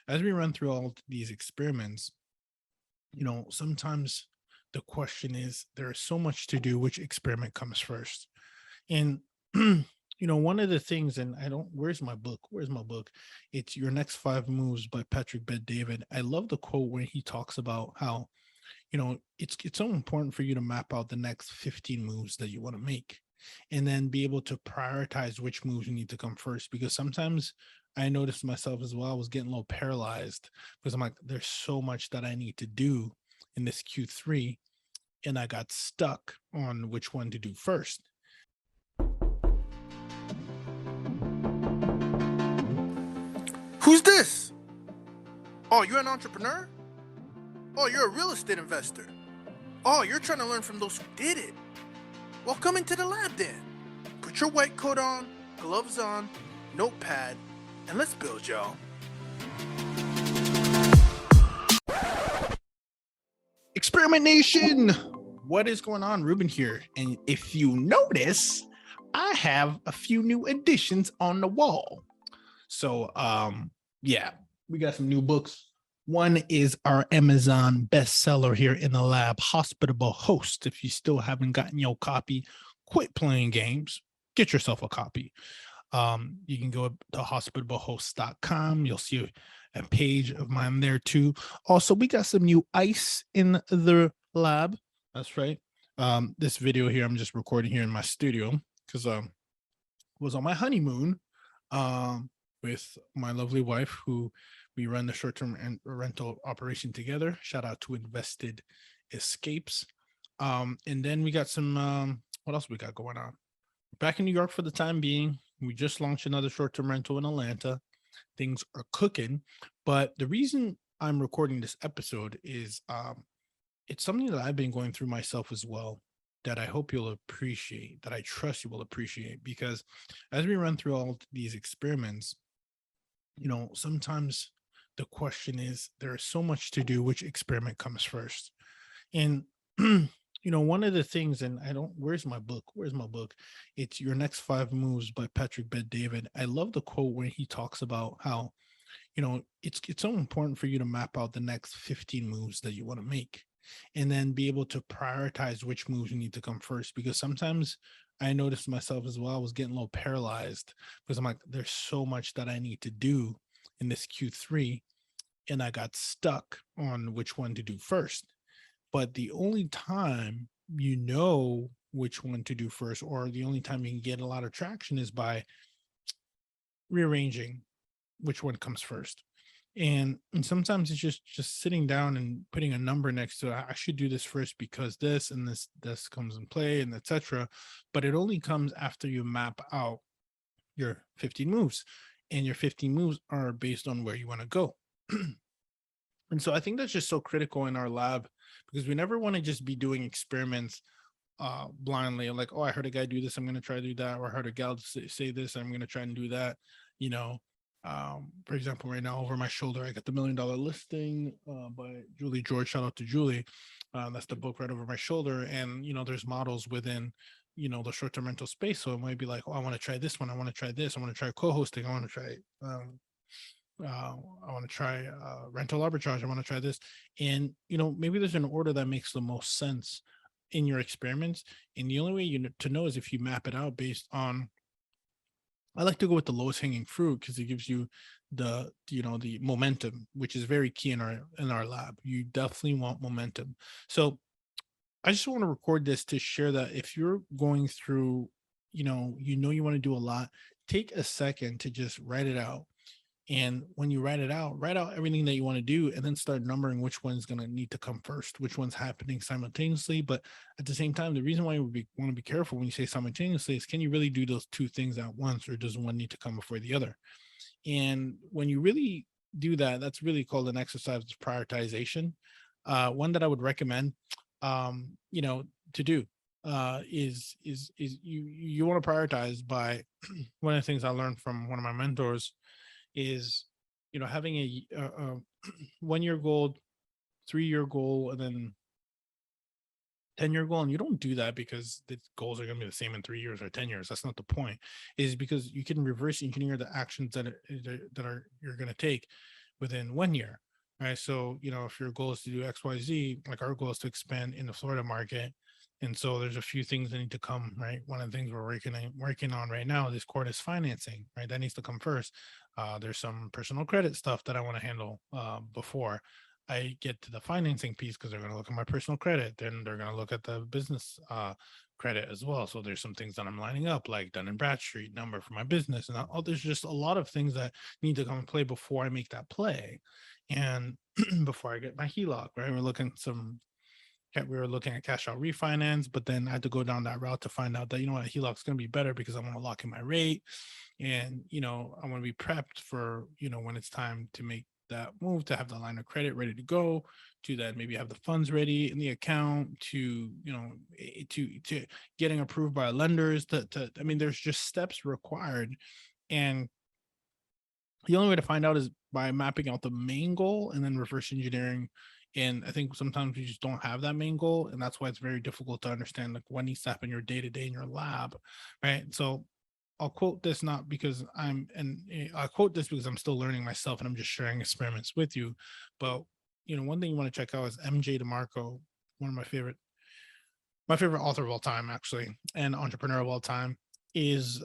as we run through all these experiments, sometimes the question is there is so much to do, which experiment comes first? And one of the things, and I don't, where's my book? Where's my book? It's Your Next Five Moves by Patrick Bet David. I love the quote where he talks about how, it's so important for you to map out the next 15 moves that you want to make and then be able to prioritize which moves you need to come first. Because sometimes I noticed myself as well, I was getting a little paralyzed because I'm like, there's so much that I need to do in this Q3, and I got stuck on which one to do first. Who's this? Oh, you're an entrepreneur? Oh, you're a real estate investor. Oh, you're trying to learn from those who did it. Well, come into the lab then. Put your white coat on, gloves on, notepad, and let's build, y'all. Experiment Nation, what is going on? Ruben here. And if you notice, I have a few new additions on the wall. So, yeah, we got some new books. One is our Amazon bestseller here in the lab, Hospitable Host. If you still haven't gotten your copy, quit playing games, get yourself a copy. You can go to hospitablehost.com. You'll see a page of mine there too. Also, we got some new ice in the lab. That's right. This video here, I'm just recording here in my studio because was on my honeymoon with my lovely wife, who we run the short-term rental operation together. Shout out to Invested Escapes. And then we got some, what else we got going on? Back in New York for the time being. We just launched another short-term rental in Atlanta. Things are cooking. But the reason I'm recording this episode is it's something that I've been going through myself as well, that I hope you'll appreciate, that I trust you will appreciate, because as we run through all these experiments, sometimes the question is there is so much to do, which experiment comes first? And one of the things, and I don't, where's my book? Where's my book? It's Your Next Five Moves by Patrick Bet David. I love the quote where he talks about how, it's so important for you to map out the next 15 moves that you want to make and then be able to prioritize which moves you need to come first. Because sometimes I noticed myself as well, I was getting a little paralyzed because I'm like, there's so much that I need to do in this Q3, and I got stuck on which one to do first. But the only time which one to do first, or the only time you can get a lot of traction, is by rearranging which one comes first. And sometimes it's just sitting down and putting a number next to it. I should do this first because this and this comes in play, and etc. But it only comes after you map out your 15 moves, and your 15 moves are based on where you want to go. And so I think that's just so critical in our lab, because we never want to just be doing experiments blindly, like, oh, I heard a guy do this, I'm going to try to do that, or I heard a gal say this, I'm going to try and do that. For example, right now over my shoulder, I got the $1 Million Listing by Julie George. Shout out to Julie. That's the book right over my shoulder. And there's models within the short-term rental space, so it might be like, oh, I want to try this one, I want to try this, I want to try co-hosting, I want to try rental arbitrage, I want to try this. And maybe there's an order that makes the most sense in your experiments, and the only way to know is if you map it out based on, I like to go with the lowest hanging fruit, because it gives you the momentum, which is very key in our lab. You definitely want momentum. So I just want to record this to share that if you're going through, you want to do a lot, take a second to just write it out. And when you write out everything that you want to do, and then start numbering which one's going to need to come first, which one's happening simultaneously. But at the same time, the reason why we want to be careful when you say simultaneously is, can you really do those two things at once, or does one need to come before the other? And when you really do that, that's really called an exercise of prioritization. One that I would recommend, to do is you want to prioritize by one of the things I learned from one of my mentors is having a 1 year goal, 3 year goal, and then 10-year goal. And you don't do that because the goals are going to be the same in 3 years or 10 years. That's not the point. Is because you can reverse engineer the actions that you're going to take within 1 year. Right. So, if your goal is to do XYZ, like our goal is to expand in the Florida market. And so there's a few things that need to come, right? One of the things we're working on right now is Cordis financing, right? That needs to come first. There's some personal credit stuff that I want to handle before I get to the financing piece, because they're going to look at my personal credit, then they're going to look at the business credit as well. So there's some things that I'm lining up, like Dun and Bradstreet number for my business, and there's just a lot of things that need to come and play before I make that play, and before I get my HELOC. Right, we were looking at cash out refinance, but then I had to go down that route to find out that, HELOC is going to be better because I want to lock in my rate. And, I want to be prepped for, when it's time to make that move, to have the line of credit ready to go, to then maybe have the funds ready in the account, to, to getting approved by lenders, I mean, there's just steps required. And the only way to find out is by mapping out the main goal and then reverse engineering. And I think sometimes we just don't have that main goal, and that's why it's very difficult to understand like what needs to happen in your day to day in your lab, right? So I'll quote this not because I quote this because I'm still learning myself and I'm just sharing experiments with you. But one thing you want to check out is MJ DeMarco, one of my favorite author of all time, actually, and entrepreneur of all time, is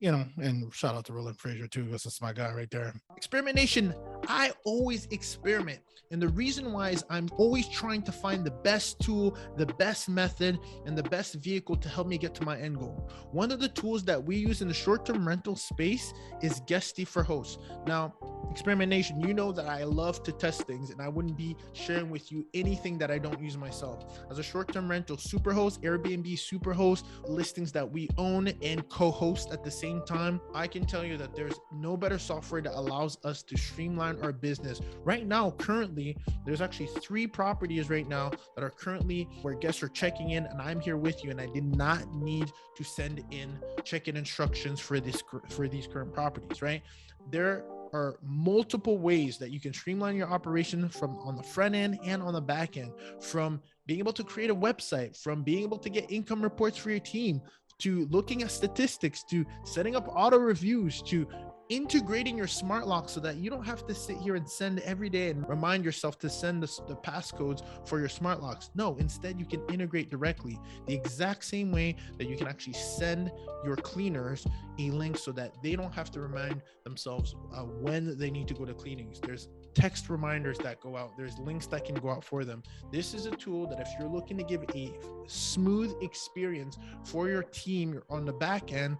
and shout out to Roland Frazier too, because that's my guy right there. Experimentation, I always experiment. And the reason why is I'm always trying to find the best tool, the best method, and the best vehicle to help me get to my end goal. One of the tools that we use in the short-term rental space is Guesty for Hosts. Now, experimentation, you know that I love to test things, and I wouldn't be sharing with you anything that I don't use myself. As a short-term rental superhost, Airbnb superhost, listings that we own and co-host at the same time, I can tell you that there's no better software that allows us to streamline our business. Right now, currently, there's actually 3 properties right now that are currently where guests are checking in, and I'm here with you, and I did not need to send in check-in instructions for these current properties, right? There are multiple ways that you can streamline your operation, from on the front end and on the back end, from being able to create a website, from being able to get income reports for your team, to looking at statistics, to setting up auto reviews, to integrating your smart lock so that you don't have to sit here and send every day and remind yourself to send the passcodes for your smart locks. No, instead you can integrate directly the exact same way that you can actually send your cleaners a link so that they don't have to remind themselves when they need to go to cleanings. There's text reminders that go out. There's links that can go out for them. This is a tool that if you're looking to give a smooth experience for your team on the back end,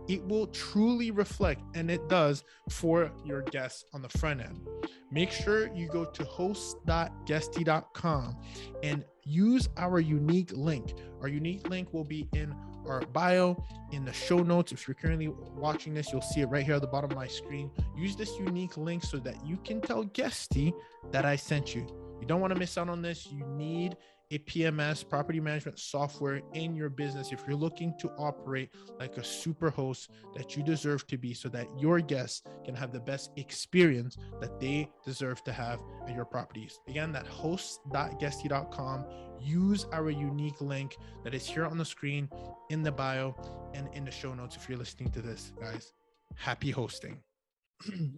it will truly reflect, and it does, for your guests on the front end. Make sure you go to host.guesty.com and use our unique link. Our unique link will be in our bio, in the show notes. If you're currently watching this, you'll see it right here at the bottom of my screen. Use this unique link so that you can tell Guesty that I sent you. You don't want to miss out on this. You need a PMS, property management software, in your business if you're looking to operate like a super host that you deserve to be, so that your guests can have the best experience that they deserve to have at your properties. Again, that host.guesty.com. Use our unique link that is here on the screen, in the bio, and in the show notes if you're listening to this, guys. Happy hosting.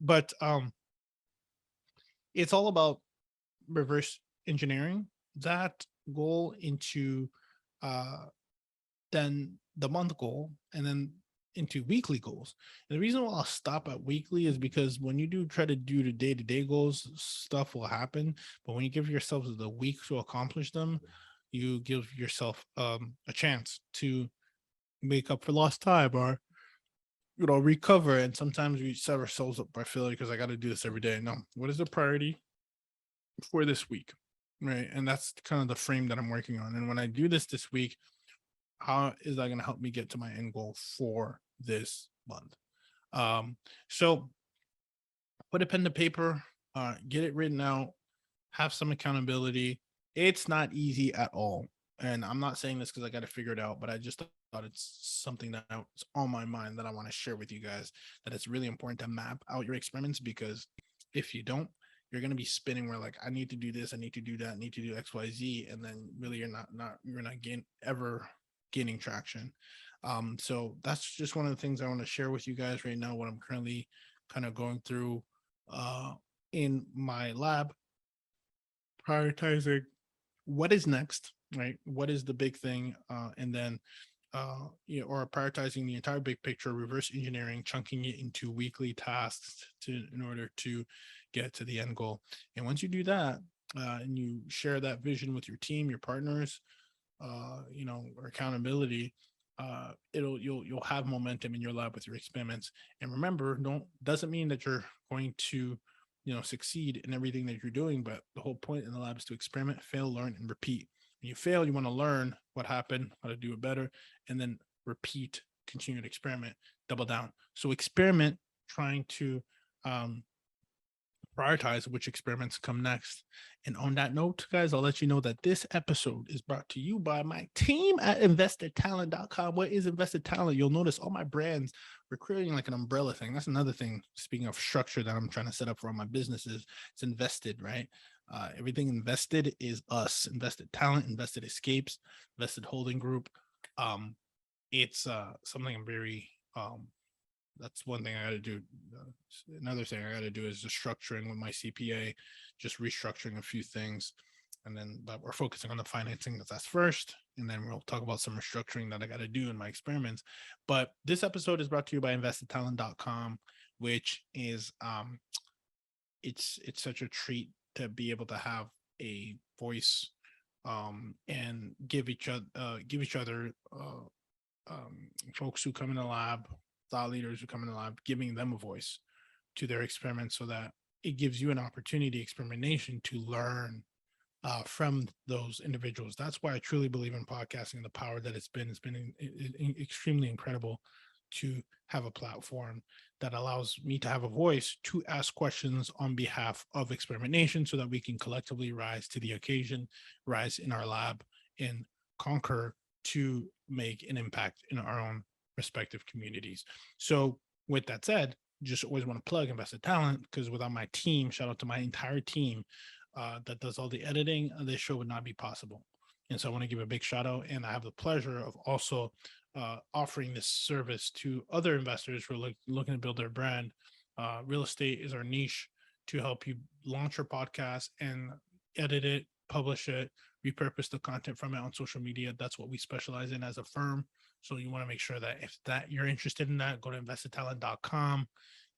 But it's all about reverse engineering that goal into uh then the month goal, and then into weekly goals. And the reason why I'll stop at weekly is because when you do try to do the day-to-day goals, stuff will happen. But when you give yourself the week to accomplish them, you give yourself a chance to make up for lost time, or recover. And sometimes we set ourselves up by failure because I got to do this every day. No, what is the priority for this week? Right. And that's kind of the frame that I'm working on. And when I do this week, how is that going to help me get to my end goal for this month? So put a pen to paper, get it written out, have some accountability. It's not easy at all. And I'm not saying this because I got to figure it out, but I just thought it's something that's on my mind that I want to share with you guys, that it's really important to map out your experiments, because if you don't, you're going to be spinning where like, I need to do this, I need to do that, I need to do XYZ. And then really you're not ever gaining traction. So that's just one of the things I want to share with you guys right now, what I'm currently kind of going through in my lab, prioritizing what is next, right? What is the big thing? And then or prioritizing the entire big picture, reverse engineering, chunking it into weekly tasks in order to get to the end goal. And once you do that, and you share that vision with your team, your partners, or accountability, you'll have momentum in your lab with your experiments. And remember, don't doesn't mean that you're going to succeed in everything that you're doing, but the whole point in the lab is to experiment, fail, learn, and repeat. When you fail, you want to learn what happened, how to do it better, and then repeat, continue to experiment, double down. So experiment, trying to prioritize which experiments come next. And on that note, guys, I'll let you know that this episode is brought to you by my team at invested.talent.com. What is Invested Talent? You'll notice all my brands, we're creating like an umbrella thing. That's another thing, speaking of structure, that I'm trying to set up for all my businesses. It's invested, right? Everything invested is us. Invested Talent, Invested Escapes, Invested Holding Group. It's something I'm very that's one thing I got to do. Another thing I got to do is just structuring with my CPA, just restructuring a few things. And then, but we're focusing on the financing, that's first. And then we'll talk about some restructuring that I got to do in my experiments. But this episode is brought to you by investedtalent.com, which is, it's such a treat to be able to have a voice, and give each other, folks who come in the lab, thought leaders who come in the lab, giving them a voice to their experiments, so that it gives you an opportunity, experimentation, to learn from those individuals. That's why I truly believe in podcasting and the power that it's been. It's been extremely incredible to have a platform that allows me to have a voice to ask questions on behalf of experimentation, so that we can collectively rise to the occasion, rise in our lab, and conquer to make an impact in our own respective communities. So with that said, just always want to plug Invested Talent, because without my team, shout out to my entire team that does all the editing, this show would not be possible. And so I want to give a big shout out, and I have the pleasure of also offering this service to other investors who are looking to build their brand. Real estate is our niche, to help you launch your podcast and edit it, publish it, repurpose the content from it on social media. That's what we specialize in as a firm. So you want to make sure that if that you're interested in that, go to investedtalent.com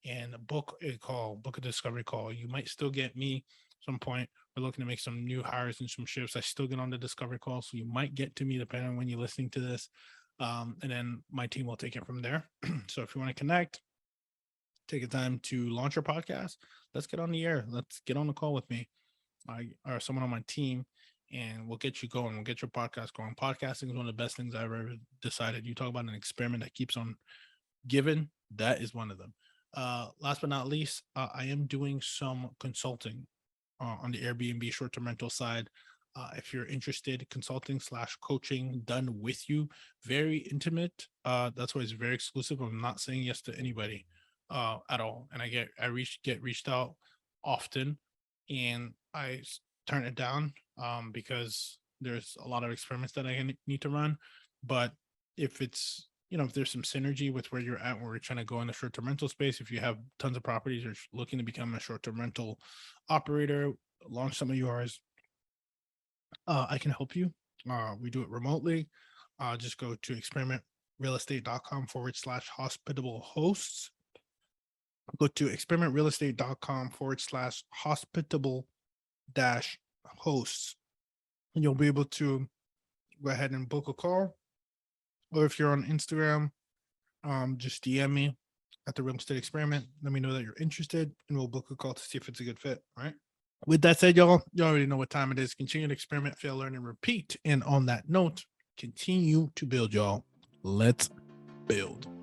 and book a discovery call. You might still get me some point. We're looking to make some new hires and some shifts. I still get on the discovery call, so you might get to me depending on when you're listening to this. And then my team will take it from there. So if you want to connect, take a time to launch your podcast, let's get on the air. Let's get on the call with me, or someone on my team, and we'll get you going. We'll get your podcast going. Podcasting is one of the best things I've ever decided. You talk about an experiment that keeps on giving, that is one of them. Last but not least, I am doing some consulting on the Airbnb short-term rental side. If you're interested, consulting / coaching done with you, very intimate. That's why it's very exclusive. I'm not saying yes to anybody at all. And I get reached out often, and I turn it down because there's a lot of experiments that I need to run. But if it's, if there's some synergy with where you're at, where we're trying to go in the short-term rental space, if you have tons of properties, or looking to become a short-term rental operator, launch some of yours, I can help you. We do it remotely. Just go to experimentrealestate.com /hospitable hosts. Go to experimentrealestate.com /hospitable hosts, and you'll be able to go ahead and book a call. Or if you're on Instagram, just DM me at the Real Estate Experiment. Let me know that you're interested, and we'll book a call to see if it's a good fit. All right. With that said, y'all, you already know what time it is. Continue to experiment, fail, learn, and repeat. And on that note, continue to build, y'all. Let's build.